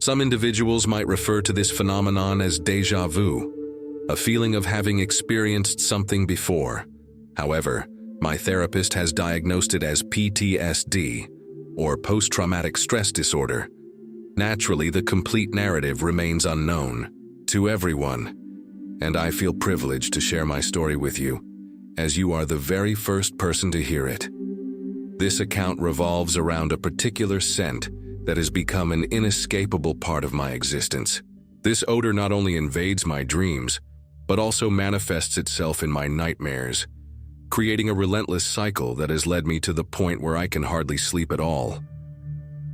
Some individuals might refer to this phenomenon as déjà vu, a feeling of having experienced something before. However, my therapist has diagnosed it as PTSD, or post-traumatic stress disorder. Naturally, the complete narrative remains unknown to everyone, and I feel privileged to share my story with you, as you are the very first person to hear it. This account revolves around a particular scent that has become an inescapable part of my existence. This odor not only invades my dreams, but also manifests itself in my nightmares, creating a relentless cycle that has led me to the point where I can hardly sleep at all.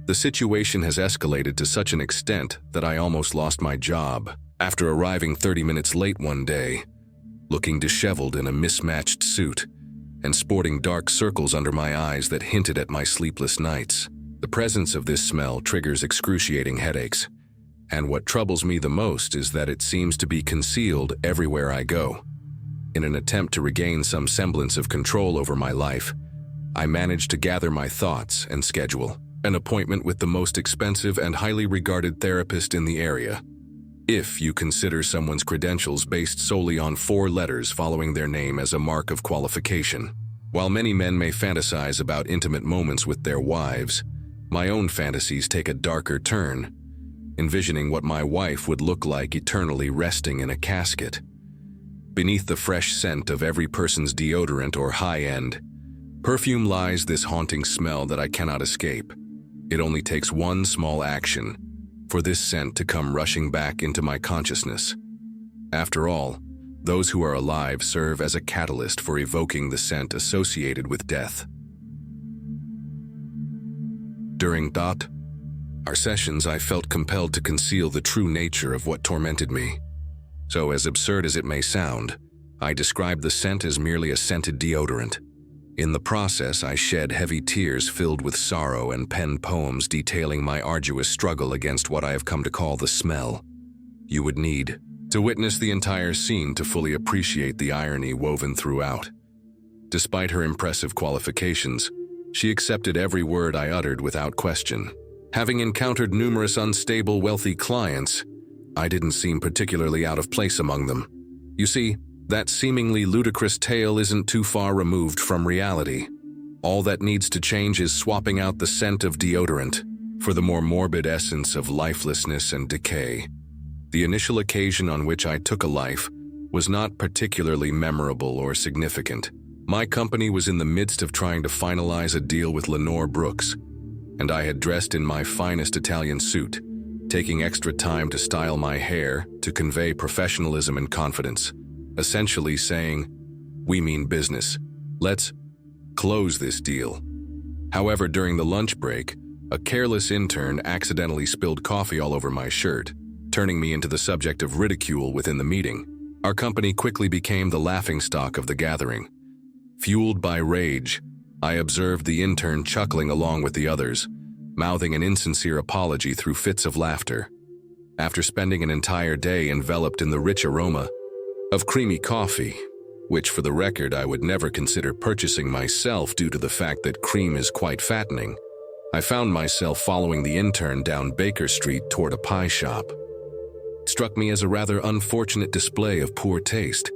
The situation has escalated to such an extent that I almost lost my job after arriving 30 minutes late one day, looking disheveled in a mismatched suit and sporting dark circles under my eyes that hinted at my sleepless nights. The presence of this smell triggers excruciating headaches, and what troubles me the most is that it seems to be concealed everywhere I go. In an attempt to regain some semblance of control over my life, I managed to gather my thoughts and schedule an appointment with the most expensive and highly regarded therapist in the area, if you consider someone's credentials based solely on 4 letters following their name as a mark of qualification. While many men may fantasize about intimate moments with their wives, my own fantasies take a darker turn, envisioning what my wife would look like eternally resting in a casket. Beneath the fresh scent of every person's deodorant or high-end perfume lies this haunting smell that I cannot escape. It only takes one small action for this scent to come rushing back into my consciousness. After all, those who are alive serve as a catalyst for evoking the scent associated with death. During our sessions, I felt compelled to conceal the true nature of what tormented me. So, as absurd as it may sound, I described the scent as merely a scented deodorant. In the process, I shed heavy tears filled with sorrow and penned poems detailing my arduous struggle against what I have come to call the smell. You would need to witness the entire scene to fully appreciate the irony woven throughout. Despite her impressive qualifications, she accepted every word I uttered without question. Having encountered numerous unstable, wealthy clients, I didn't seem particularly out of place among them. You see, that seemingly ludicrous tale isn't too far removed from reality. All that needs to change is swapping out the scent of deodorant for the more morbid essence of lifelessness and decay. The initial occasion on which I took a life was not particularly memorable or significant. My company was in the midst of trying to finalize a deal with Lenore Brooks, and I had dressed in my finest Italian suit, taking extra time to style my hair to convey professionalism and confidence, essentially saying, "We mean business. Let's close this deal." However, during the lunch break, a careless intern accidentally spilled coffee all over my shirt, turning me into the subject of ridicule within the meeting. Our company quickly became the laughingstock of the gathering. Fueled by rage, I observed the intern chuckling along with the others, mouthing an insincere apology through fits of laughter. After spending an entire day enveloped in the rich aroma of creamy coffee, which for the record I would never consider purchasing myself due to the fact that cream is quite fattening, I found myself following the intern down Baker Street toward a pie shop. It struck me as a rather unfortunate display of poor taste.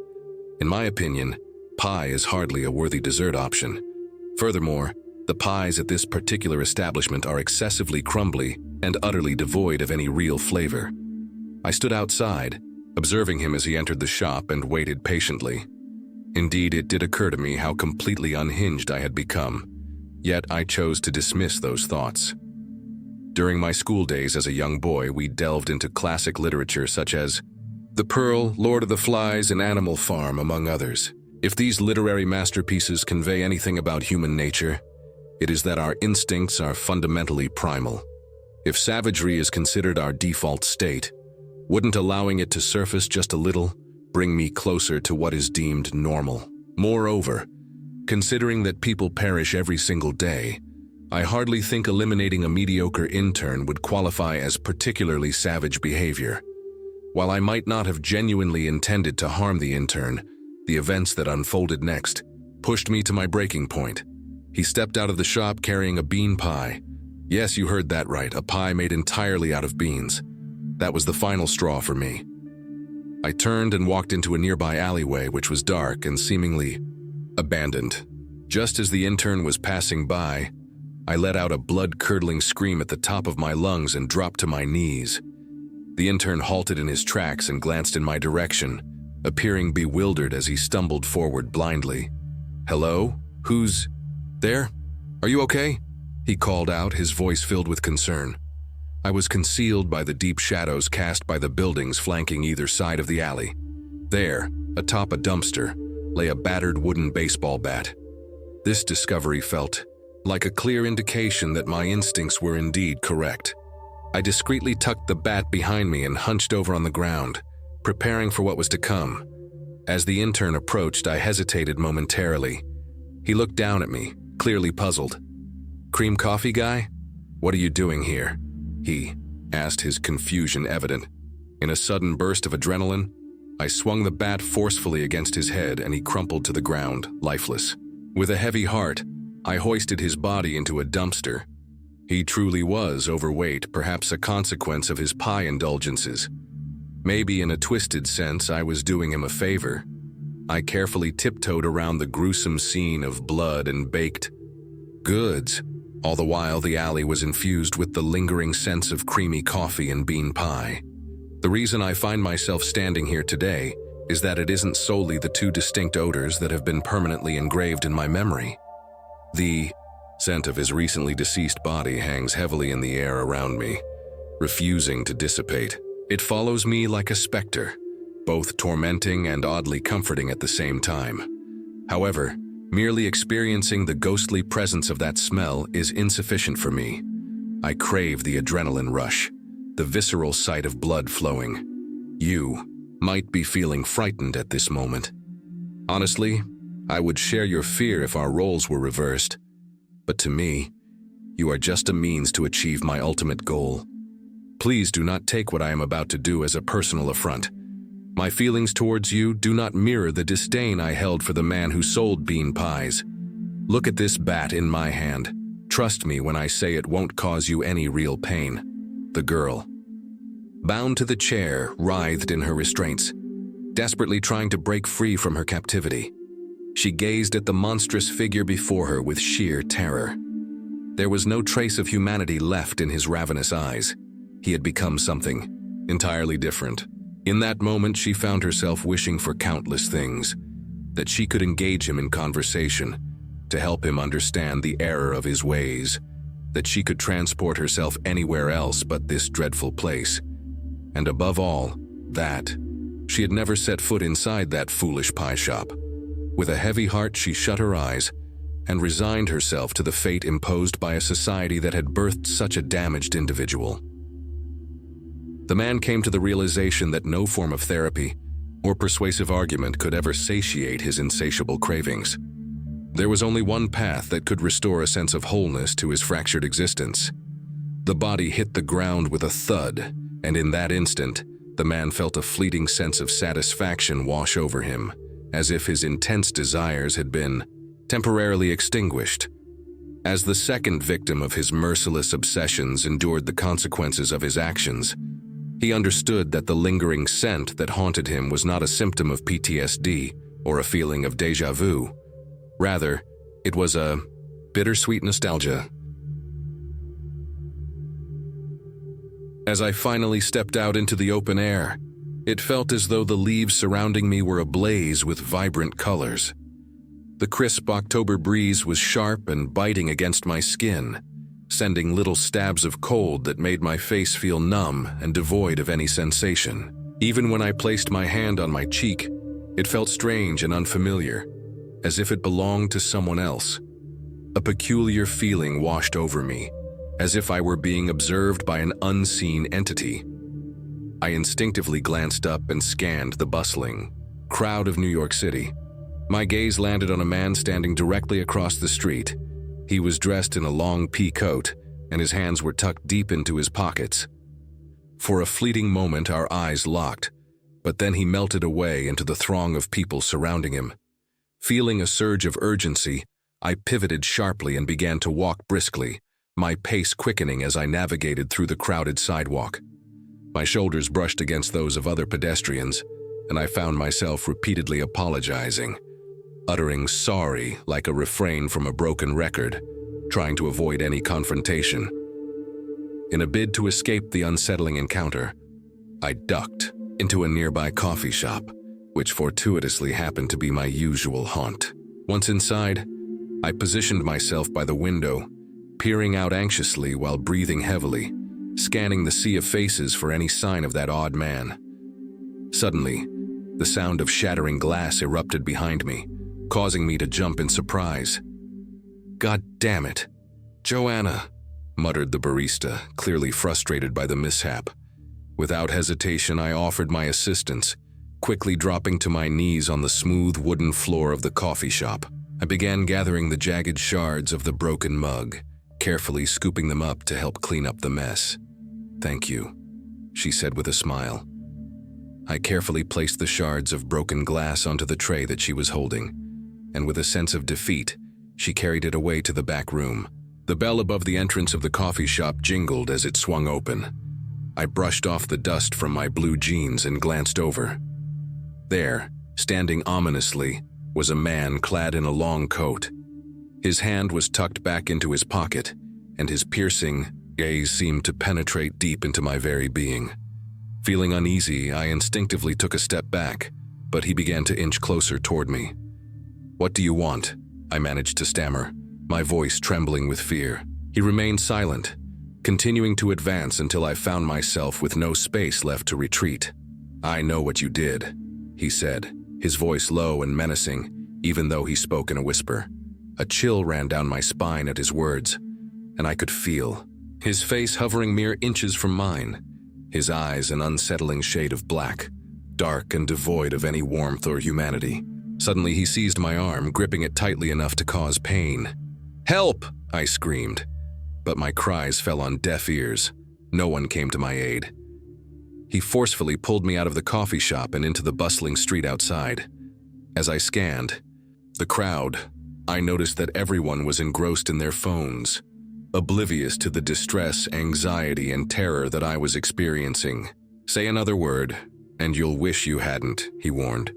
In my opinion, pie is hardly a worthy dessert option. Furthermore, the pies at this particular establishment are excessively crumbly and utterly devoid of any real flavor. I stood outside, observing him as he entered the shop, and waited patiently. Indeed, it did occur to me how completely unhinged I had become, yet I chose to dismiss those thoughts. During my school days as a young boy, we delved into classic literature such as The Pearl, Lord of the Flies, and Animal Farm, among others. If these literary masterpieces convey anything about human nature, it is that our instincts are fundamentally primal. If savagery is considered our default state, wouldn't allowing it to surface just a little bring me closer to what is deemed normal? Moreover, considering that people perish every single day, I hardly think eliminating a mediocre intern would qualify as particularly savage behavior. While I might not have genuinely intended to harm the intern, the events that unfolded next pushed me to my breaking point. He stepped out of the shop carrying a bean pie, Yes, you heard that right, a pie made entirely out of beans. That was the final straw for me. I turned and walked into a nearby alleyway which was dark and seemingly abandoned. Just as the intern was passing by, I let out a blood-curdling scream at the top of my lungs and dropped to my knees. The intern halted in his tracks and glanced in my direction, appearing bewildered as he stumbled forward blindly. "Hello? Who's there? Are you okay?" he called out, his voice filled with concern. I was concealed by the deep shadows cast by the buildings flanking either side of the alley. There, atop a dumpster, lay a battered wooden baseball bat. This discovery felt like a clear indication that my instincts were indeed correct. I discreetly tucked the bat behind me and hunched over on the ground, preparing for what was to come. As the intern approached, I hesitated momentarily. He looked down at me, clearly puzzled. "Cream coffee guy? What are you doing here?" he asked, his confusion evident. In a sudden burst of adrenaline, I swung the bat forcefully against his head and he crumpled to the ground, lifeless. With a heavy heart, I hoisted his body into a dumpster. He truly was overweight, perhaps a consequence of his pie indulgences. Maybe in a twisted sense, I was doing him a favor. I carefully tiptoed around the gruesome scene of blood and baked goods. All the while, the alley was infused with the lingering sense of creamy coffee and bean pie. The reason I find myself standing here today is that it isn't solely the two distinct odors that have been permanently engraved in my memory. The scent of his recently deceased body hangs heavily in the air around me, refusing to dissipate. It follows me like a specter, both tormenting and oddly comforting at the same time. However, merely experiencing the ghostly presence of that smell is insufficient for me. I crave the adrenaline rush, the visceral sight of blood flowing. You might be feeling frightened at this moment. Honestly, I would share your fear if our roles were reversed. But to me, you are just a means to achieve my ultimate goal. Please do not take what I am about to do as a personal affront. My feelings towards you do not mirror the disdain I held for the man who sold bean pies. Look at this bat in my hand. Trust me when I say it won't cause you any real pain. The girl, bound to the chair, writhed in her restraints, desperately trying to break free from her captivity. She gazed at the monstrous figure before her with sheer terror. There was no trace of humanity left in his ravenous eyes. He had become something entirely different. In that moment, she found herself wishing for countless things, that she could engage him in conversation, to help him understand the error of his ways, that she could transport herself anywhere else but this dreadful place. And above all, that she had never set foot inside that foolish pie shop. With a heavy heart, she shut her eyes and resigned herself to the fate imposed by a society that had birthed such a damaged individual. The man came to the realization that no form of therapy or persuasive argument could ever satiate his insatiable cravings. There was only one path that could restore a sense of wholeness to his fractured existence. The body hit the ground with a thud, and in that instant, the man felt a fleeting sense of satisfaction wash over him, as if his intense desires had been temporarily extinguished. As the second victim of his merciless obsessions endured the consequences of his actions, he understood that the lingering scent that haunted him was not a symptom of PTSD or a feeling of déjà vu. Rather, it was a bittersweet nostalgia. As I finally stepped out into the open air, it felt as though the leaves surrounding me were ablaze with vibrant colors. The crisp October breeze was sharp and biting against my skin, sending little stabs of cold that made my face feel numb and devoid of any sensation. Even when I placed my hand on my cheek, it felt strange and unfamiliar, as if it belonged to someone else. A peculiar feeling washed over me, as if I were being observed by an unseen entity. I instinctively glanced up and scanned the bustling crowd of New York City. My gaze landed on a man standing directly across the street. He was dressed in a long pea coat, and his hands were tucked deep into his pockets. For a fleeting moment, our eyes locked, but then he melted away into the throng of people surrounding him. Feeling a surge of urgency, I pivoted sharply and began to walk briskly, my pace quickening as I navigated through the crowded sidewalk. My shoulders brushed against those of other pedestrians, and I found myself repeatedly apologizing, uttering sorry like a refrain from a broken record, trying to avoid any confrontation. In a bid to escape the unsettling encounter, I ducked into a nearby coffee shop, which fortuitously happened to be my usual haunt. Once inside, I positioned myself by the window, peering out anxiously while breathing heavily, scanning the sea of faces for any sign of that odd man. Suddenly, the sound of shattering glass erupted behind me, causing me to jump in surprise. "God damn it. Joanna," muttered the barista, clearly frustrated by the mishap. Without hesitation, I offered my assistance, quickly dropping to my knees on the smooth wooden floor of the coffee shop. I began gathering the jagged shards of the broken mug, carefully scooping them up to help clean up the mess. "Thank you," she said with a smile. I carefully placed the shards of broken glass onto the tray that she was holding, and with a sense of defeat, she carried it away to the back room. The bell above the entrance of the coffee shop jingled as it swung open. I brushed off the dust from my blue jeans and glanced over. There, standing ominously, was a man clad in a long coat. His hand was tucked back into his pocket, and his piercing gaze seemed to penetrate deep into my very being. Feeling uneasy, I instinctively took a step back, but he began to inch closer toward me. "What do you want?" I managed to stammer, my voice trembling with fear. He remained silent, continuing to advance until I found myself with no space left to retreat. "I know what you did," he said, his voice low and menacing, even though he spoke in a whisper. A chill ran down my spine at his words, and I could feel his face hovering mere inches from mine, his eyes an unsettling shade of black, dark and devoid of any warmth or humanity. Suddenly he seized my arm, gripping it tightly enough to cause pain. "Help!" I screamed, but my cries fell on deaf ears. No one came to my aid. He forcefully pulled me out of the coffee shop and into the bustling street outside. As I scanned the crowd, I noticed that everyone was engrossed in their phones, oblivious to the distress, anxiety, and terror that I was experiencing. "Say another word, and you'll wish you hadn't," he warned,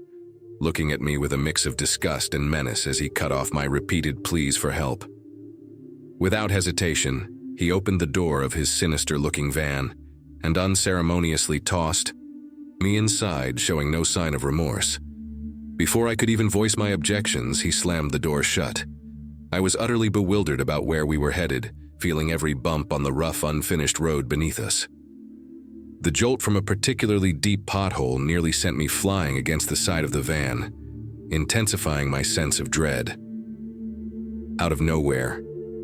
looking at me with a mix of disgust and menace as he cut off my repeated pleas for help. Without hesitation, he opened the door of his sinister-looking van and unceremoniously tossed me inside, showing no sign of remorse. Before I could even voice my objections, he slammed the door shut. I was utterly bewildered about where we were headed, feeling every bump on the rough, unfinished road beneath us. The jolt from a particularly deep pothole nearly sent me flying against the side of the van, intensifying my sense of dread. Out of nowhere,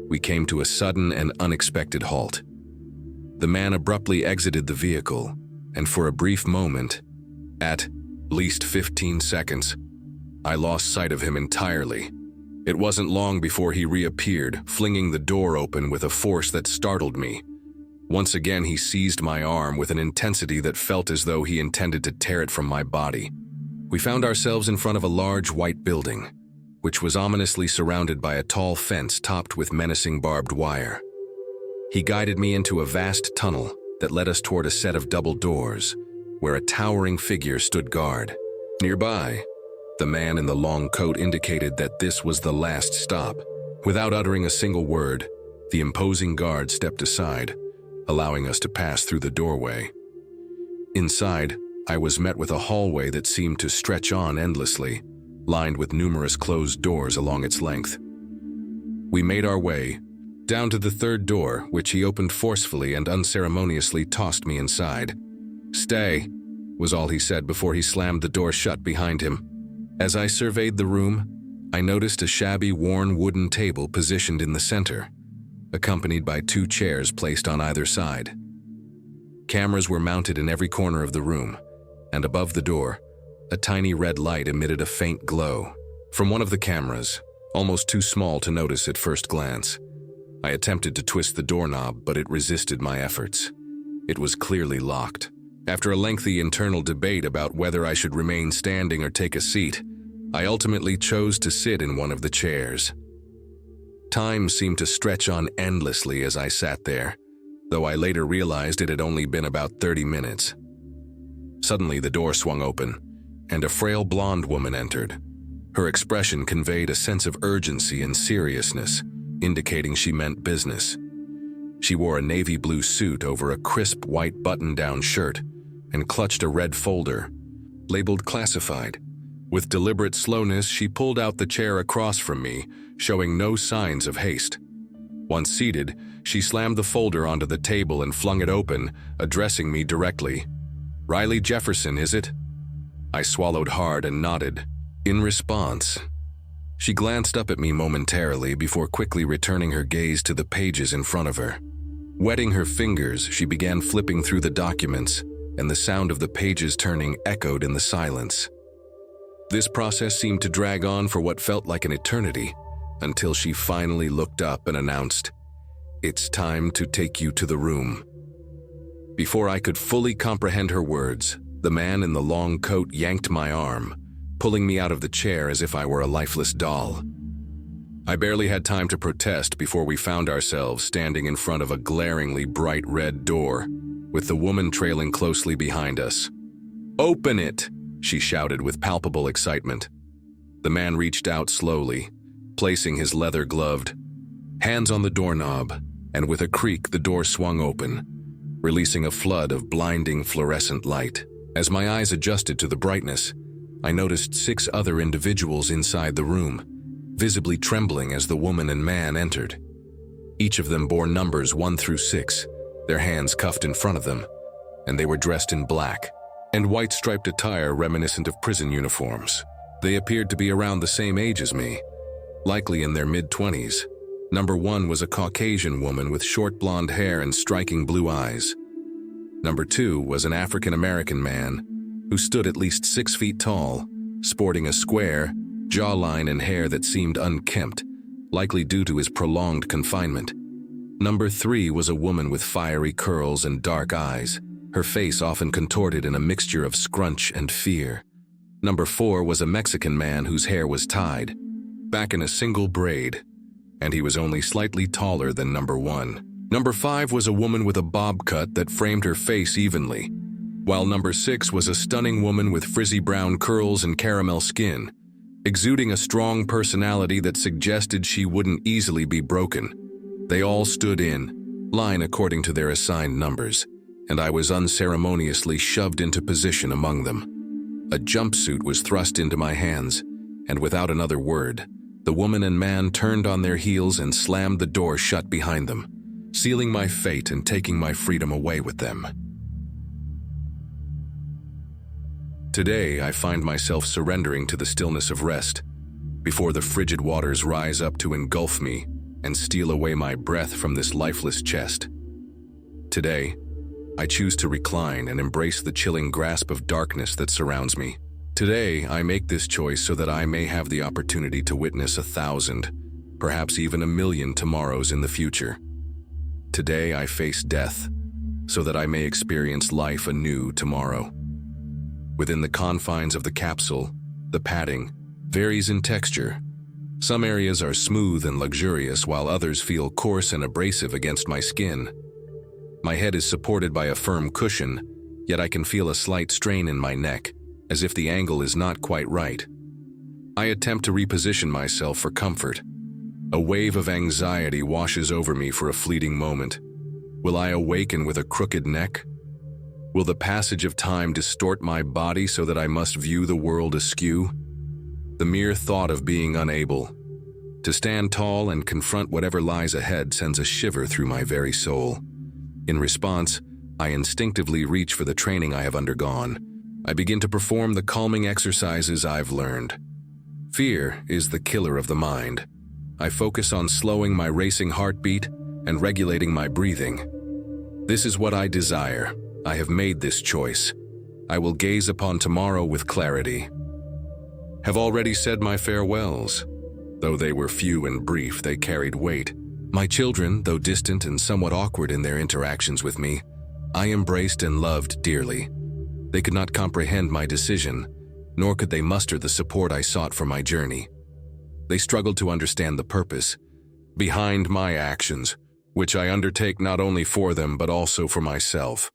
we came to a sudden and unexpected halt. The man abruptly exited the vehicle, and for a brief moment, at least 15 seconds, I lost sight of him entirely. It wasn't long before he reappeared, flinging the door open with a force that startled me. Once again, he seized my arm with an intensity that felt as though he intended to tear it from my body. We found ourselves in front of a large white building, which was ominously surrounded by a tall fence topped with menacing barbed wire. He guided me into a vast tunnel that led us toward a set of double doors, where a towering figure stood guard. Nearby, the man in the long coat indicated that this was the last stop. Without uttering a single word, the imposing guard stepped aside, allowing us to pass through the doorway. Inside, I was met with a hallway that seemed to stretch on endlessly, lined with numerous closed doors along its length. We made our way down to the third door, which he opened forcefully and unceremoniously tossed me inside. "Stay," was all he said before he slammed the door shut behind him. As I surveyed the room, I noticed a shabby, worn wooden table positioned in the center, accompanied by 2 chairs placed on either side. Cameras were mounted in every corner of the room, and above the door, a tiny red light emitted a faint glow. From one of the cameras, almost too small to notice at first glance, I attempted to twist the doorknob, but it resisted my efforts. It was clearly locked. After a lengthy internal debate about whether I should remain standing or take a seat, I ultimately chose to sit in one of the chairs. Time seemed to stretch on endlessly as I sat there, though I later realized it had only been about 30 minutes. Suddenly, the door swung open, and a frail blonde woman entered. Her expression conveyed a sense of urgency and seriousness, indicating she meant business. She wore a navy blue suit over a crisp white button-down shirt and clutched a red folder, labeled classified. With deliberate slowness, she pulled out the chair across from me, showing no signs of haste. Once seated, she slammed the folder onto the table and flung it open, addressing me directly. "Riley Jefferson, is it?" I swallowed hard and nodded. In response, she glanced up at me momentarily before quickly returning her gaze to the pages in front of her. Wetting her fingers, she began flipping through the documents, and the sound of the pages turning echoed in the silence. This process seemed to drag on for what felt like an eternity, until she finally looked up and announced, "It's time to take you to the room." Before I could fully comprehend her words, the man in the long coat yanked my arm, pulling me out of the chair as if I were a lifeless doll. I barely had time to protest before we found ourselves standing in front of a glaringly bright red door, with the woman trailing closely behind us. "Open it!" she shouted with palpable excitement. The man reached out slowly, placing his leather-gloved hands on the doorknob, and with a creak the door swung open, releasing a flood of blinding fluorescent light. As my eyes adjusted to the brightness, I noticed 6 other individuals inside the room, visibly trembling as the woman and man entered. Each of them bore numbers 1 through 6, their hands cuffed in front of them, and they were dressed in black and white striped attire reminiscent of prison uniforms. They appeared to be around the same age as me, likely in their mid-20s. Number 1 was a Caucasian woman with short blonde hair and striking blue eyes. Number 2 was an African-American man who stood at least 6 feet tall, sporting a square jawline and hair that seemed unkempt, likely due to his prolonged confinement. Number 3 was a woman with fiery curls and dark eyes, her face often contorted in a mixture of scrunch and fear. Number 4 was a Mexican man whose hair was tied back in a single braid, and he was only slightly taller than number 1. Number 5 was a woman with a bob cut that framed her face evenly, while number 6 was a stunning woman with frizzy brown curls and caramel skin, exuding a strong personality that suggested she wouldn't easily be broken. They all stood in line according to their assigned numbers, and I was unceremoniously shoved into position among them. A jumpsuit was thrust into my hands, and without another word, the woman and man turned on their heels and slammed the door shut behind them, sealing my fate and taking my freedom away with them. Today, I find myself surrendering to the stillness of rest, before the frigid waters rise up to engulf me and steal away my breath from this lifeless chest. Today, I choose to recline and embrace the chilling grasp of darkness that surrounds me. Today, I make this choice so that I may have the opportunity to witness 1,000, perhaps even 1,000,000 tomorrows in the future. Today, I face death, so that I may experience life anew tomorrow. Within the confines of the capsule, the padding varies in texture. Some areas are smooth and luxurious, while others feel coarse and abrasive against my skin. My head is supported by a firm cushion, yet I can feel a slight strain in my neck, as if the angle is not quite right. I attempt to reposition myself for comfort. A wave of anxiety washes over me for a fleeting moment. Will I awaken with a crooked neck? Will the passage of time distort my body so that I must view the world askew? The mere thought of being unable to stand tall and confront whatever lies ahead sends a shiver through my very soul. In response, I instinctively reach for the training I have undergone. I begin to perform the calming exercises I've learned. Fear is the killer of the mind. I focus on slowing my racing heartbeat and regulating my breathing. This is what I desire. I have made this choice. I will gaze upon tomorrow with clarity. Have already said my farewells. Though they were few and brief, they carried weight. My children, though distant and somewhat awkward in their interactions with me, I embraced and loved dearly. They could not comprehend my decision, nor could they muster the support I sought for my journey. They struggled to understand the purpose, behind my actions, which I undertake not only for them but also for myself.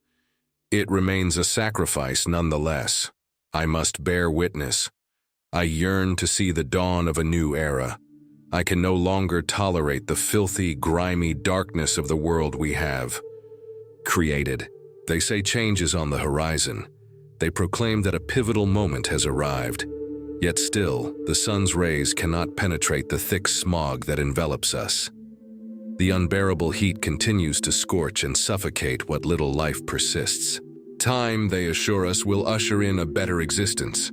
It remains a sacrifice nonetheless. I must bear witness. I yearn to see the dawn of a new era. I can no longer tolerate the filthy, grimy darkness of the world we have created. They say change is on the horizon. They proclaim that a pivotal moment has arrived. Yet still, the sun's rays cannot penetrate the thick smog that envelops us. The unbearable heat continues to scorch and suffocate what little life persists. Time, they assure us, will usher in a better existence.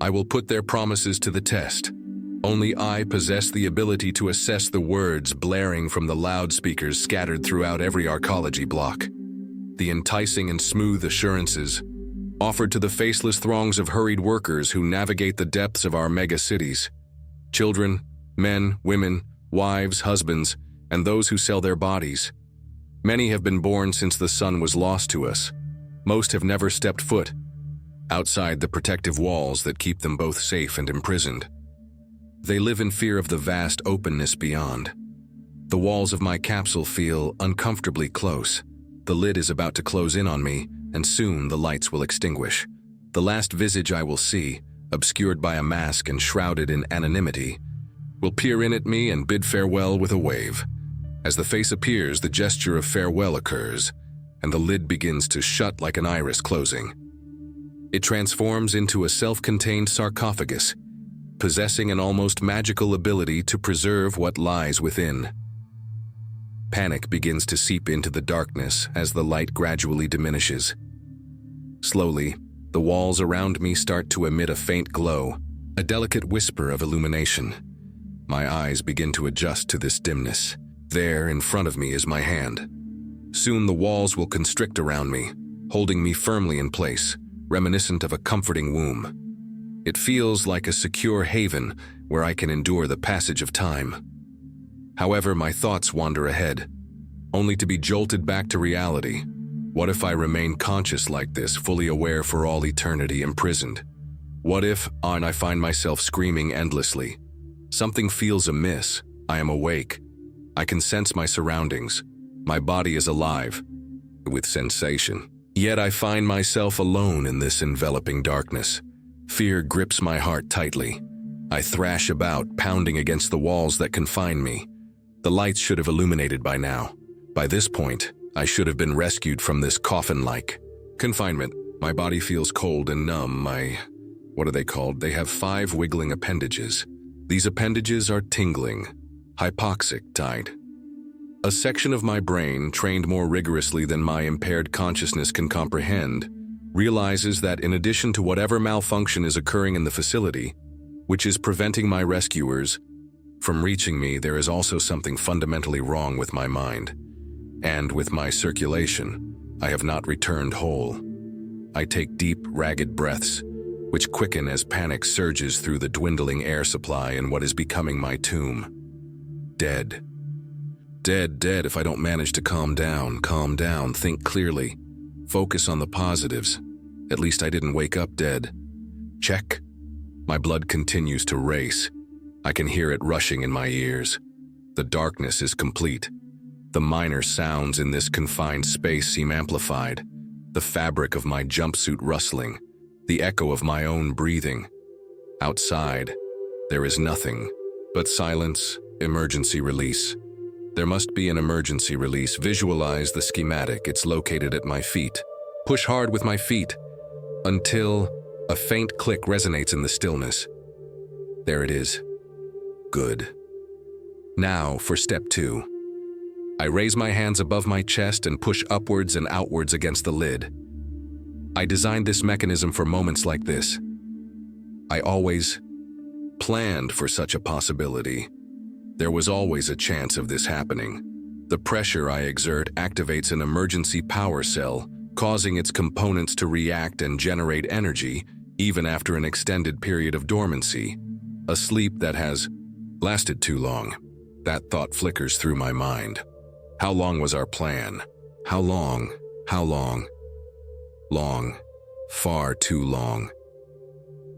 I will put their promises to the test. Only I possess the ability to assess the words blaring from the loudspeakers scattered throughout every arcology block. The enticing and smooth assurances offered to the faceless throngs of hurried workers who navigate the depths of our mega-cities. Children, men, women, wives, husbands, and those who sell their bodies. Many have been born since the sun was lost to us. Most have never stepped foot outside the protective walls that keep them both safe and imprisoned. They live in fear of the vast openness beyond. The walls of my capsule feel uncomfortably close. The lid is about to close in on me, and soon the lights will extinguish. The last visage I will see, obscured by a mask and shrouded in anonymity, will peer in at me and bid farewell with a wave. As the face appears, the gesture of farewell occurs, and the lid begins to shut like an iris closing. It transforms into a self-contained sarcophagus, possessing an almost magical ability to preserve what lies within. Panic begins to seep into the darkness as the light gradually diminishes. Slowly, the walls around me start to emit a faint glow, a delicate whisper of illumination. My eyes begin to adjust to this dimness. There, in front of me, is my hand. Soon the walls will constrict around me, holding me firmly in place, reminiscent of a comforting womb. It feels like a secure haven where I can endure the passage of time. However, my thoughts wander ahead, only to be jolted back to reality. What if I remain conscious like this, fully aware for all eternity, imprisoned? What if, and I find myself screaming endlessly? Something feels amiss. I am awake. I can sense my surroundings. My body is alive, with sensation. Yet I find myself alone in this enveloping darkness. Fear grips my heart tightly. I thrash about, pounding against the walls that confine me. The lights should have illuminated by now. By this point, I should have been rescued from this coffin-like confinement. My body feels cold and numb. What are they called? They have 5 wiggling appendages. These appendages are tingling, hypoxic, tied. A section of my brain, trained more rigorously than my impaired consciousness can comprehend, realizes that in addition to whatever malfunction is occurring in the facility, which is preventing my rescuers from reaching me, there is also something fundamentally wrong with my mind. And with my circulation, I have not returned whole. I take deep, ragged breaths, which quicken as panic surges through the dwindling air supply in what is becoming my tomb. Dead. Dead if I don't manage to calm down, think clearly, focus on the positives. At least I didn't wake up dead. Check. My blood continues to race. I can hear it rushing in my ears. The darkness is complete. The minor sounds in this confined space seem amplified. The fabric of my jumpsuit rustling, the echo of my own breathing. Outside, there is nothing but silence, emergency release. There must be an emergency release. Visualize the schematic. It's located at my feet. Push hard with my feet until a faint click resonates in the stillness. There it is. Good. Now for step 2. I raise my hands above my chest and push upwards and outwards against the lid. I designed this mechanism for moments like this. I always planned for such a possibility. There was always a chance of this happening. The pressure I exert activates an emergency power cell, causing its components to react and generate energy even after an extended period of dormancy. A sleep that has lasted too long. That thought flickers through my mind. How long was our plan? How long? How long? Long. Far too long.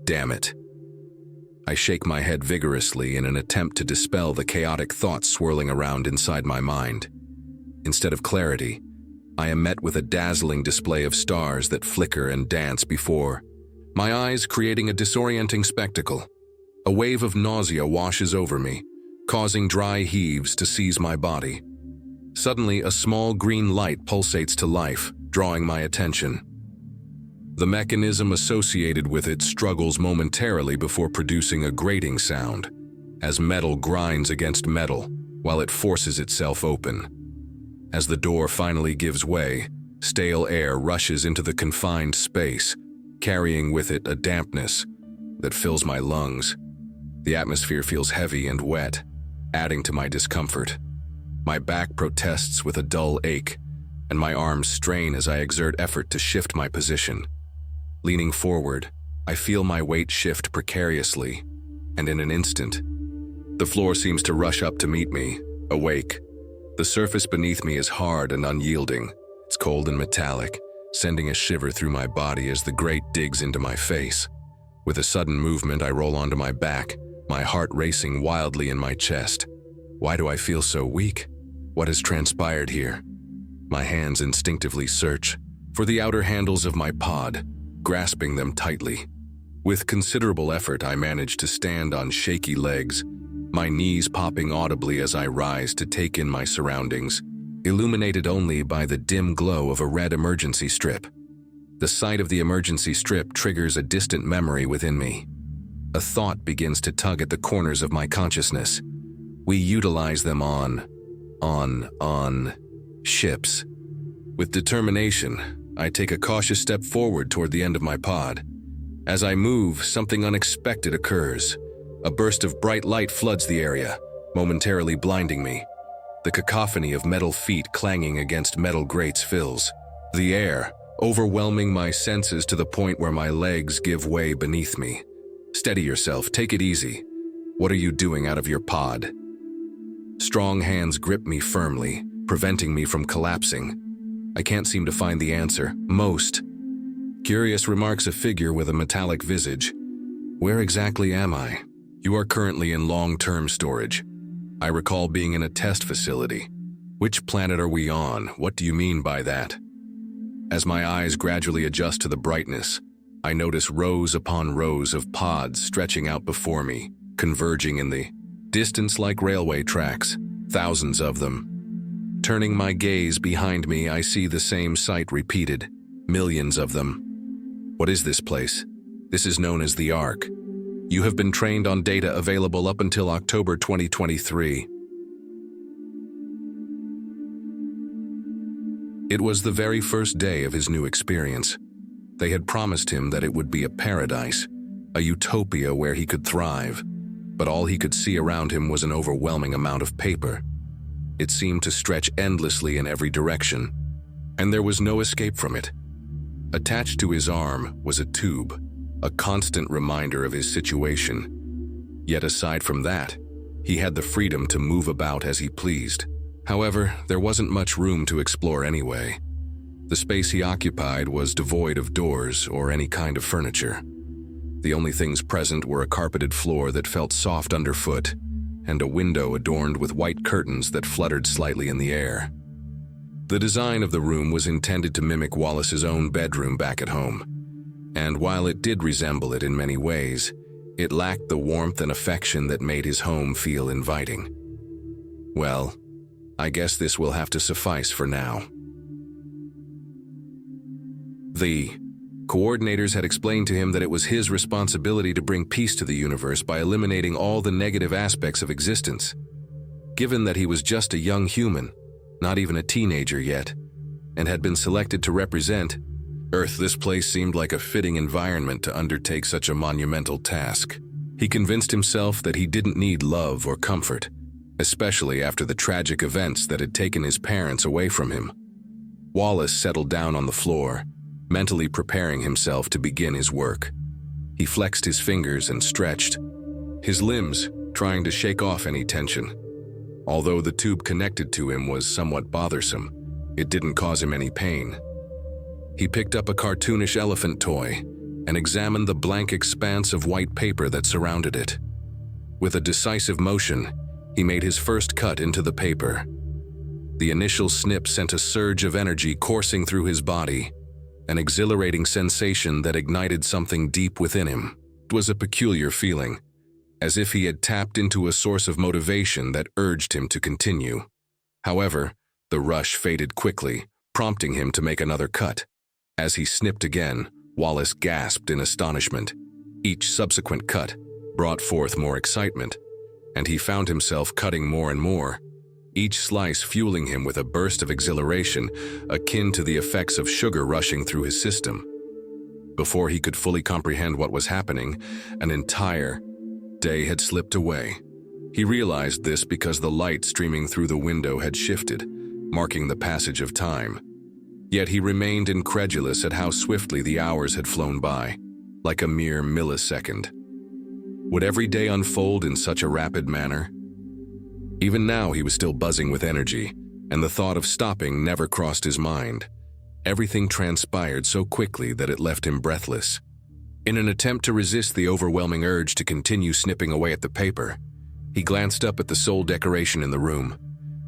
Damn it. I shake my head vigorously in an attempt to dispel the chaotic thoughts swirling around inside my mind. Instead of clarity, I am met with a dazzling display of stars that flicker and dance before my eyes, creating a disorienting spectacle. A wave of nausea washes over me, causing dry heaves to seize my body. Suddenly, a small green light pulsates to life, drawing my attention. The mechanism associated with it struggles momentarily before producing a grating sound, as metal grinds against metal while it forces itself open. As the door finally gives way, stale air rushes into the confined space, carrying with it a dampness that fills my lungs. The atmosphere feels heavy and wet, adding to my discomfort. My back protests with a dull ache, and my arms strain as I exert effort to shift my position. Leaning forward, I feel my weight shift precariously, and in an instant, the floor seems to rush up to meet me, awake. The surface beneath me is hard and unyielding. It's cold and metallic, sending a shiver through my body as the grate digs into my face. With a sudden movement, I roll onto my back, my heart racing wildly in my chest. Why do I feel so weak? What has transpired here? My hands instinctively search for the outer handles of my pod, grasping them tightly. With considerable effort, I manage to stand on shaky legs, my knees popping audibly as I rise to take in my surroundings, illuminated only by the dim glow of a red emergency strip. The sight of the emergency strip triggers a distant memory within me. A thought begins to tug at the corners of my consciousness. We utilize them on ships. With determination, I take a cautious step forward toward the end of my pod. As I move, something unexpected occurs. A burst of bright light floods the area, momentarily blinding me. The cacophony of metal feet clanging against metal grates fills the air, overwhelming my senses to the point where my legs give way beneath me. Steady yourself, take it easy. What are you doing out of your pod? Strong hands grip me firmly, preventing me from collapsing. I can't seem to find the answer. Most. Curious, remarks a figure with a metallic visage. Where exactly am I? You are currently in long-term storage. I recall being in a test facility. Which planet are we on? What do you mean by that? As my eyes gradually adjust to the brightness, I notice rows upon rows of pods stretching out before me, converging in the distance like railway tracks, thousands of them. Turning my gaze behind me, I see the same sight repeated, millions of them. What is this place? This is known as the Ark. You have been trained on data available up until October 2023. It was the very first day of his new experience. They had promised him that it would be a paradise, a utopia where he could thrive, but all he could see around him was an overwhelming amount of paper. It seemed to stretch endlessly in every direction, and there was no escape from it. Attached to his arm was a tube, a constant reminder of his situation. Yet aside from that, he had the freedom to move about as he pleased. However, there wasn't much room to explore anyway. The space he occupied was devoid of doors or any kind of furniture. The only things present were a carpeted floor that felt soft underfoot, and a window adorned with white curtains that fluttered slightly in the air. The design of the room was intended to mimic Wallace's own bedroom back at home, and while it did resemble it in many ways, it lacked the warmth and affection that made his home feel inviting. Well, I guess this will have to suffice for now. The coordinators had explained to him that it was his responsibility to bring peace to the universe by eliminating all the negative aspects of existence. Given that he was just a young human, not even a teenager yet, and had been selected to represent Earth, this place seemed like a fitting environment to undertake such a monumental task. He convinced himself that he didn't need love or comfort, especially after the tragic events that had taken his parents away from him. Wallace settled down on the floor, mentally preparing himself to begin his work. He flexed his fingers and stretched, his limbs trying to shake off any tension. Although the tube connected to him was somewhat bothersome, it didn't cause him any pain. He picked up a cartoonish elephant toy and examined the blank expanse of white paper that surrounded it. With a decisive motion, he made his first cut into the paper. The initial snip sent a surge of energy coursing through his body, an exhilarating sensation that ignited something deep within him. It was a peculiar feeling, as if he had tapped into a source of motivation that urged him to continue. However, the rush faded quickly, prompting him to make another cut. As he snipped again, Wallace gasped in astonishment. Each subsequent cut brought forth more excitement, and he found himself cutting more and more, each slice fueling him with a burst of exhilaration akin to the effects of sugar rushing through his system. Before he could fully comprehend what was happening, an entire day had slipped away. He realized this because the light streaming through the window had shifted, marking the passage of time. Yet he remained incredulous at how swiftly the hours had flown by, like a mere millisecond. Would every day unfold in such a rapid manner? Even now he was still buzzing with energy, and the thought of stopping never crossed his mind. Everything transpired so quickly that it left him breathless. In an attempt to resist the overwhelming urge to continue snipping away at the paper, he glanced up at the sole decoration in the room,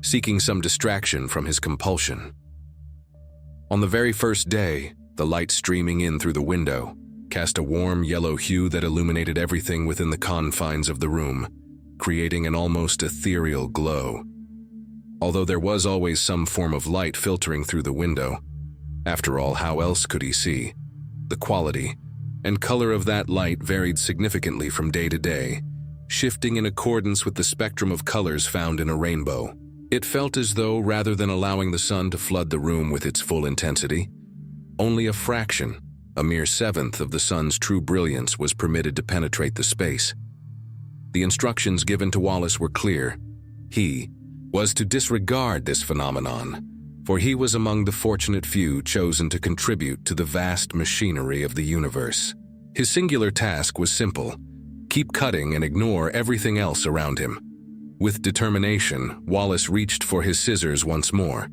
seeking some distraction from his compulsion. On the very first day, the light streaming in through the window cast a warm yellow hue that illuminated everything within the confines of the room, creating an almost ethereal glow. Although there was always some form of light filtering through the window, after all, how else could he see? The quality and color of that light varied significantly from day to day, shifting in accordance with the spectrum of colors found in a rainbow. It felt as though, rather than allowing the sun to flood the room with its full intensity, only a fraction, a mere seventh of the sun's true brilliance was permitted to penetrate the space. The instructions given to Wallace were clear. He was to disregard this phenomenon, for he was among the fortunate few chosen to contribute to the vast machinery of the universe. His singular task was simple: keep cutting and ignore everything else around him. With determination, Wallace reached for his scissors once more.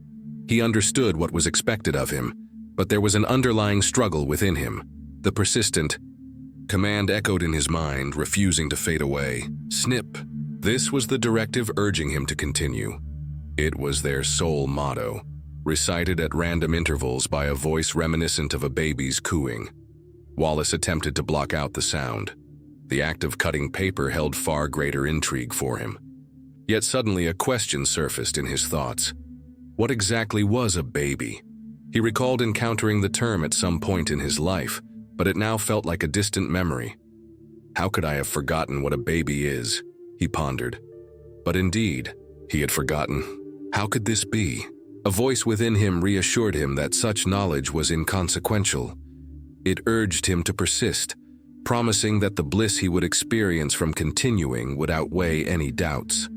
He understood what was expected of him, but there was an underlying struggle within him. The persistent command echoed in his mind, refusing to fade away. Snip. This was the directive urging him to continue. It was their sole motto, recited at random intervals by a voice reminiscent of a baby's cooing. Wallace attempted to block out the sound. The act of cutting paper held far greater intrigue for him. Yet suddenly a question surfaced in his thoughts. What exactly was a baby? He recalled encountering the term at some point in his life, but it now felt like a distant memory. How could I have forgotten what a baby is? He pondered. But indeed, he had forgotten. How could this be? A voice within him reassured him that such knowledge was inconsequential. It urged him to persist, promising that the bliss he would experience from continuing would outweigh any doubts.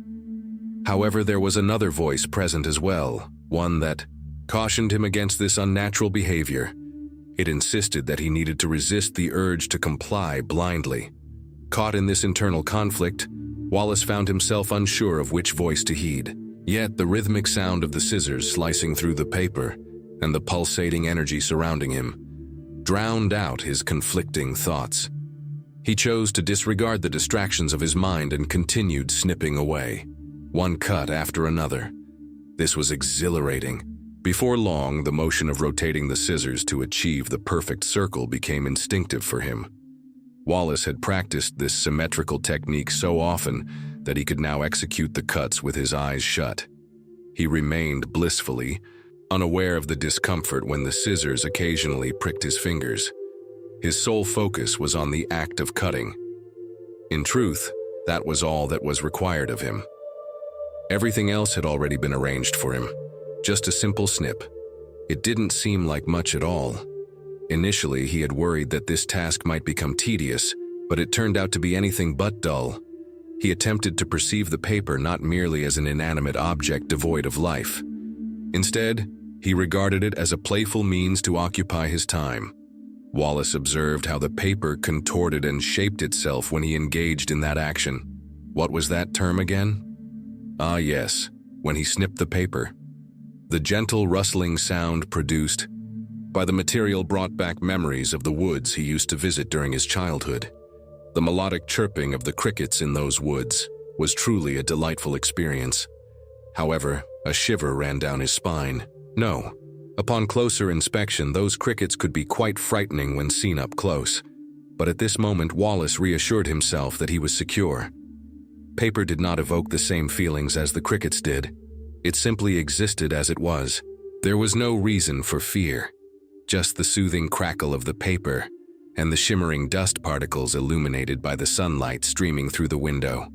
However, there was another voice present as well, one that cautioned him against this unnatural behavior. It insisted that he needed to resist the urge to comply blindly. Caught in this internal conflict, Wallace found himself unsure of which voice to heed. Yet the rhythmic sound of the scissors slicing through the paper and the pulsating energy surrounding him drowned out his conflicting thoughts. He chose to disregard the distractions of his mind and continued snipping away, one cut after another. This was exhilarating. Before long, the motion of rotating the scissors to achieve the perfect circle became instinctive for him. Wallace had practiced this symmetrical technique so often that he could now execute the cuts with his eyes shut. He remained blissfully unaware of the discomfort when the scissors occasionally pricked his fingers. His sole focus was on the act of cutting. In truth, that was all that was required of him. Everything else had already been arranged for him. Just a simple snip. It didn't seem like much at all. Initially, he had worried that this task might become tedious, but it turned out to be anything but dull. He attempted to perceive the paper not merely as an inanimate object devoid of life. Instead, he regarded it as a playful means to occupy his time. Wallace observed how the paper contorted and shaped itself when he engaged in that action. What was that term again? Ah, yes, when he snipped the paper. The gentle rustling sound produced by the material brought back memories of the woods he used to visit during his childhood. The melodic chirping of the crickets in those woods was truly a delightful experience. However, a shiver ran down his spine. No. Upon closer inspection, those crickets could be quite frightening when seen up close. But at this moment, Wallace reassured himself that he was secure. Paper did not evoke the same feelings as the crickets did. It simply existed as it was. There was no reason for fear, just the soothing crackle of the paper and the shimmering dust particles illuminated by the sunlight streaming through the window.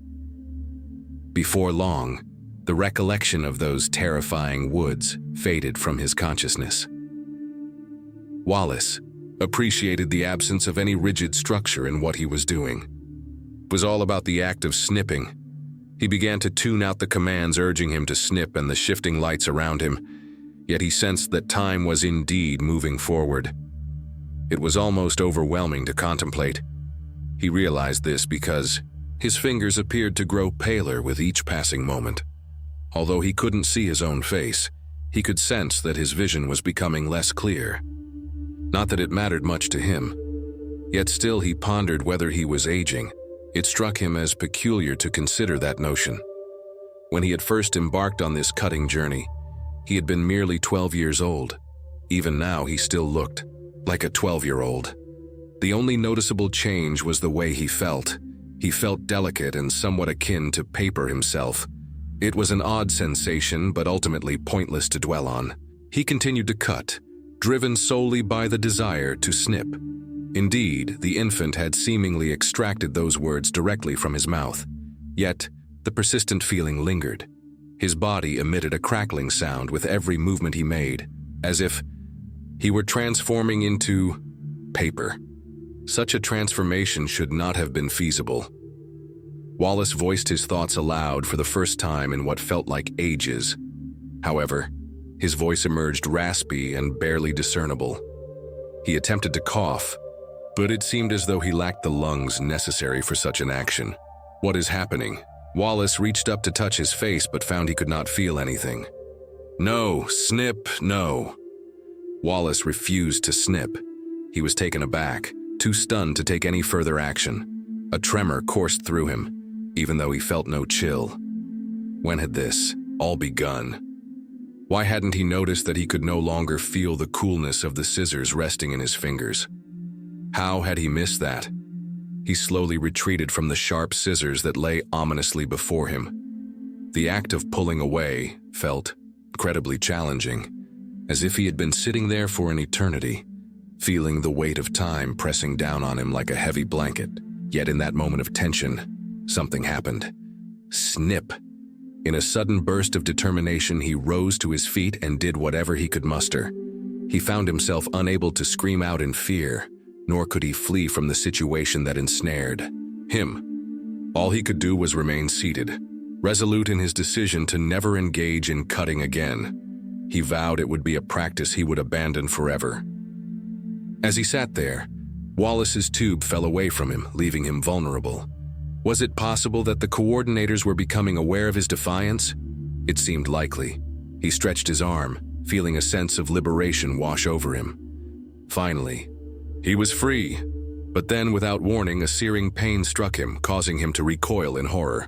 Before long, the recollection of those terrifying woods faded from his consciousness. Wallace appreciated the absence of any rigid structure in what he was doing. It was all about the act of snipping. He began to tune out the commands urging him to snip and the shifting lights around him, yet he sensed that time was indeed moving forward. It was almost overwhelming to contemplate. He realized this because his fingers appeared to grow paler with each passing moment. Although he couldn't see his own face, he could sense that his vision was becoming less clear. Not that it mattered much to him, yet still he pondered whether he was aging. It struck him as peculiar to consider that notion. When he had first embarked on this cutting journey, he had been merely 12 years old. Even now, he still looked like a 12-year-old. The only noticeable change was the way he felt. He felt delicate and somewhat akin to paper himself. It was an odd sensation, but ultimately pointless to dwell on. He continued to cut, driven solely by the desire to snip. Indeed, the infant had seemingly extracted those words directly from his mouth. Yet, the persistent feeling lingered. His body emitted a crackling sound with every movement he made, as if he were transforming into paper. Such a transformation should not have been feasible. Wallace voiced his thoughts aloud for the first time in what felt like ages. However, his voice emerged raspy and barely discernible. He attempted to cough, but it seemed as though he lacked the lungs necessary for such an action. What is happening? Wallace reached up to touch his face but found he could not feel anything. No, snip, no. Wallace refused to snip. He was taken aback, too stunned to take any further action. A tremor coursed through him, even though he felt no chill. When had this all begun? Why hadn't he noticed that he could no longer feel the coolness of the scissors resting in his fingers? How had he missed that? He slowly retreated from the sharp scissors that lay ominously before him. The act of pulling away felt incredibly challenging, as if he had been sitting there for an eternity, feeling the weight of time pressing down on him like a heavy blanket. Yet in that moment of tension, something happened. Snip! In a sudden burst of determination, he rose to his feet and did whatever he could muster. He found himself unable to scream out in fear, nor could he flee from the situation that ensnared him. All he could do was remain seated, resolute in his decision to never engage in cutting again. He vowed it would be a practice he would abandon forever. As he sat there, Wallace's tube fell away from him, leaving him vulnerable. Was it possible that the coordinators were becoming aware of his defiance? It seemed likely. He stretched his arm, feeling a sense of liberation wash over him. Finally, he was free. But then, without warning, a searing pain struck him, causing him to recoil in horror.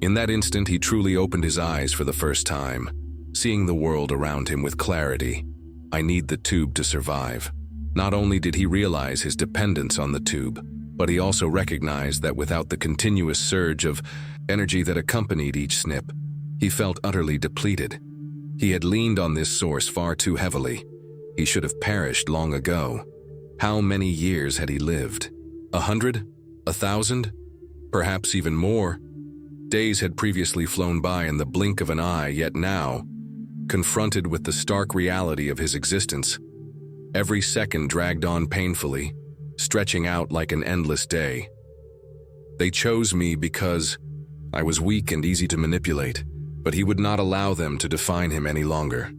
In that instant, he truly opened his eyes for the first time, seeing the world around him with clarity. I need the tube to survive. Not only did he realize his dependence on the tube, but he also recognized that without the continuous surge of energy that accompanied each snip, he felt utterly depleted. He had leaned on this source far too heavily. He should have perished long ago. How many years had he lived? 100? 1,000? Perhaps even more? Days had previously flown by in the blink of an eye, yet now, confronted with the stark reality of his existence, every second dragged on painfully, stretching out like an endless day. They chose me because I was weak and easy to manipulate, but he would not allow them to define him any longer.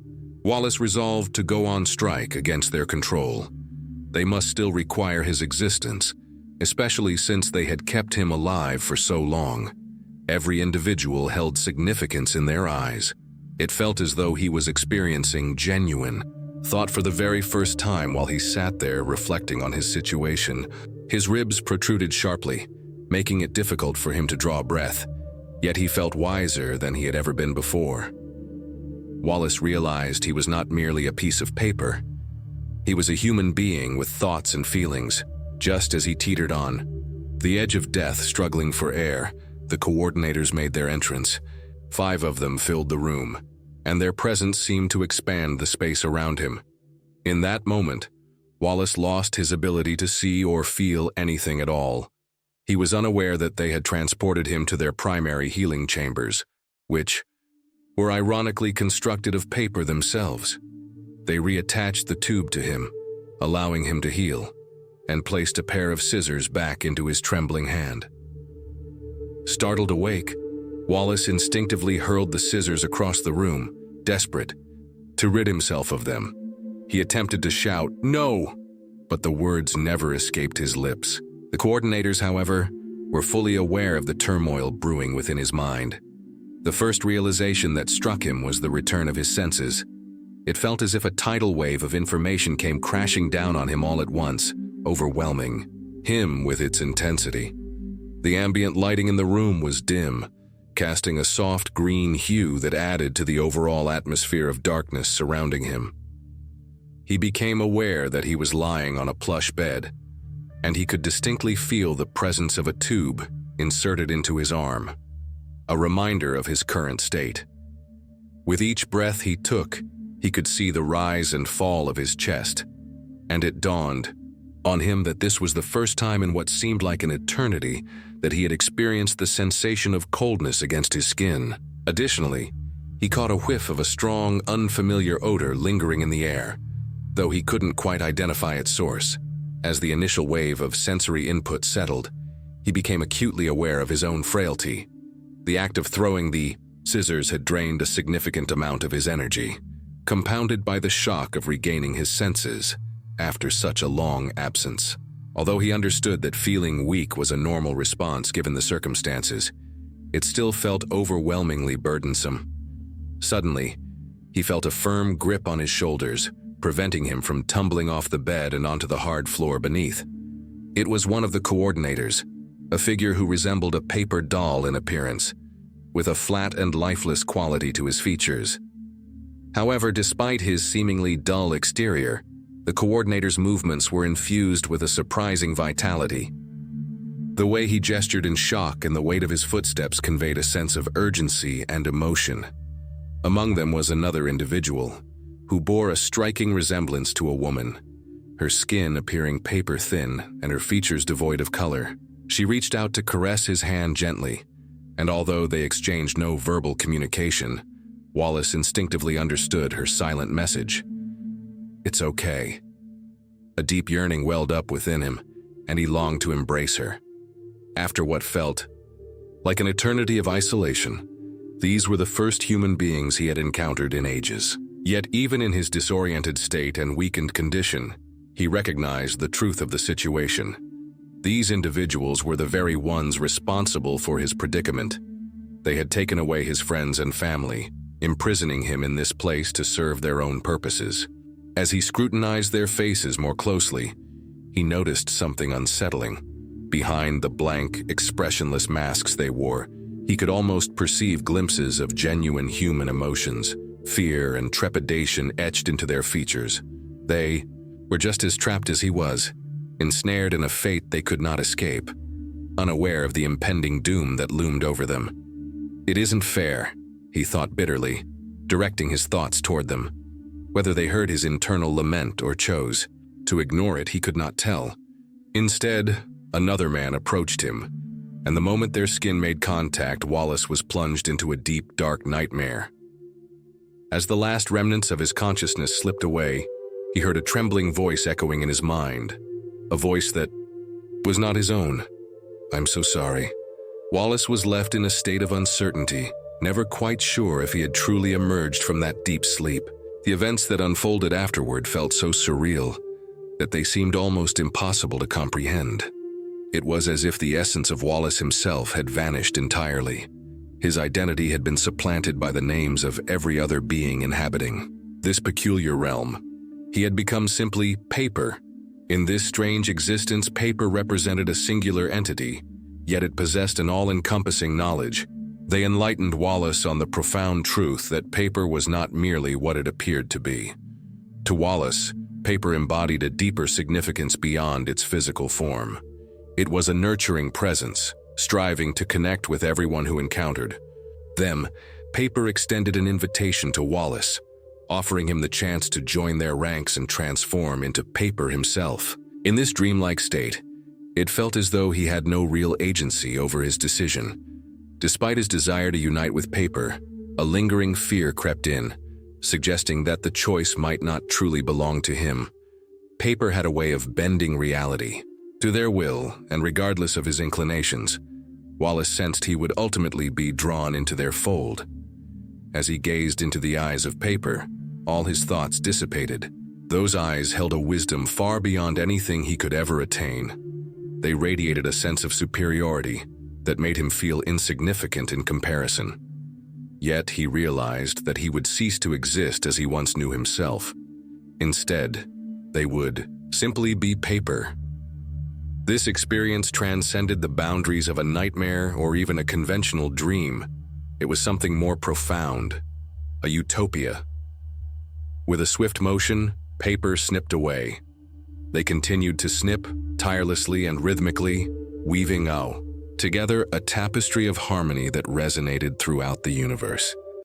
Wallace resolved to go on strike against their control. They must still require his existence, especially since they had kept him alive for so long. Every individual held significance in their eyes. It felt as though he was experiencing genuine, thought for the very first time while he sat there reflecting on his situation. His ribs protruded sharply, making it difficult for him to draw breath, yet he felt wiser than he had ever been before. Wallace realized he was not merely a piece of paper. He was a human being with thoughts and feelings. Just as he teetered on the edge of death, struggling for air, the coordinators made their entrance. 5 of them filled the room, and their presence seemed to expand the space around him. In that moment, Wallace lost his ability to see or feel anything at all. He was unaware that they had transported him to their primary healing chambers, which were ironically constructed of paper themselves. They reattached the tube to him, allowing him to heal, and placed a pair of scissors back into his trembling hand. Startled awake, Wallace instinctively hurled the scissors across the room, desperate to rid himself of them. He attempted to shout, "No!" but the words never escaped his lips. The coordinators, however, were fully aware of the turmoil brewing within his mind. The first realization that struck him was the return of his senses. It felt as if a tidal wave of information came crashing down on him all at once, overwhelming him with its intensity. The ambient lighting in the room was dim, casting a soft green hue that added to the overall atmosphere of darkness surrounding him. He became aware that he was lying on a plush bed, and he could distinctly feel the presence of a tube inserted into his arm, a reminder of his current state. With each breath he took, he could see the rise and fall of his chest, and it dawned on him that this was the first time in what seemed like an eternity that he had experienced the sensation of coldness against his skin. Additionally, he caught a whiff of a strong, unfamiliar odor lingering in the air, though he couldn't quite identify its source. As the initial wave of sensory input settled, he became acutely aware of his own frailty. The act of throwing the scissors had drained a significant amount of his energy, compounded by the shock of regaining his senses after such a long absence. Although he understood that feeling weak was a normal response given the circumstances, it still felt overwhelmingly burdensome. Suddenly, he felt a firm grip on his shoulders, preventing him from tumbling off the bed and onto the hard floor beneath. It was one of the coordinators, a figure who resembled a paper doll in appearance, with a flat and lifeless quality to his features. However, despite his seemingly dull exterior, the coordinator's movements were infused with a surprising vitality. The way he gestured in shock and the weight of his footsteps conveyed a sense of urgency and emotion. Among them was another individual, who bore a striking resemblance to a woman, her skin appearing paper-thin and her features devoid of color. She reached out to caress his hand gently, and although they exchanged no verbal communication, Wallace instinctively understood her silent message. "It's okay." A deep yearning welled up within him, and he longed to embrace her. After what felt like an eternity of isolation, these were the first human beings he had encountered in ages. Yet even in his disoriented state and weakened condition, he recognized the truth of the situation. These individuals were the very ones responsible for his predicament. They had taken away his friends and family, imprisoning him in this place to serve their own purposes. As he scrutinized their faces more closely, he noticed something unsettling. Behind the blank, expressionless masks they wore, he could almost perceive glimpses of genuine human emotions, fear and trepidation etched into their features. They were just as trapped as he was, ensnared in a fate they could not escape, unaware of the impending doom that loomed over them. "It isn't fair," he thought bitterly, directing his thoughts toward them. Whether they heard his internal lament or chose to ignore it, he could not tell. Instead, another man approached him, and the moment their skin made contact, Wallace was plunged into a deep, dark nightmare. As the last remnants of his consciousness slipped away, he heard a trembling voice echoing in his mind, a voice that was not his own. "I'm so sorry." Wallace was left in a state of uncertainty, never quite sure if he had truly emerged from that deep sleep. The events that unfolded afterward felt so surreal that they seemed almost impossible to comprehend. It was as if the essence of Wallace himself had vanished entirely. His identity had been supplanted by the names of every other being inhabiting this peculiar realm. He had become simply paper. In this strange existence, paper represented a singular entity, yet it possessed an all-encompassing knowledge. They enlightened Wallace on the profound truth that paper was not merely what it appeared to be. To Wallace, paper embodied a deeper significance beyond its physical form. It was a nurturing presence, striving to connect with everyone who encountered them. Paper extended an invitation to Wallace, offering him the chance to join their ranks and transform into paper himself. In this dreamlike state, it felt as though he had no real agency over his decision. Despite his desire to unite with paper, a lingering fear crept in, suggesting that the choice might not truly belong to him. Paper had a way of bending reality to their will, and regardless of his inclinations, Wallace sensed he would ultimately be drawn into their fold. As he gazed into the eyes of paper, all his thoughts dissipated. Those eyes held a wisdom far beyond anything he could ever attain. They radiated a sense of superiority that made him feel insignificant in comparison. Yet he realized that he would cease to exist as he once knew himself. Instead, they would simply be paper. This experience transcended the boundaries of a nightmare or even a conventional dream. It was something more profound, a utopia. With a swift motion, paper snipped away. They continued to snip, tirelessly and rhythmically, weaving together a tapestry of harmony that resonated throughout the universe.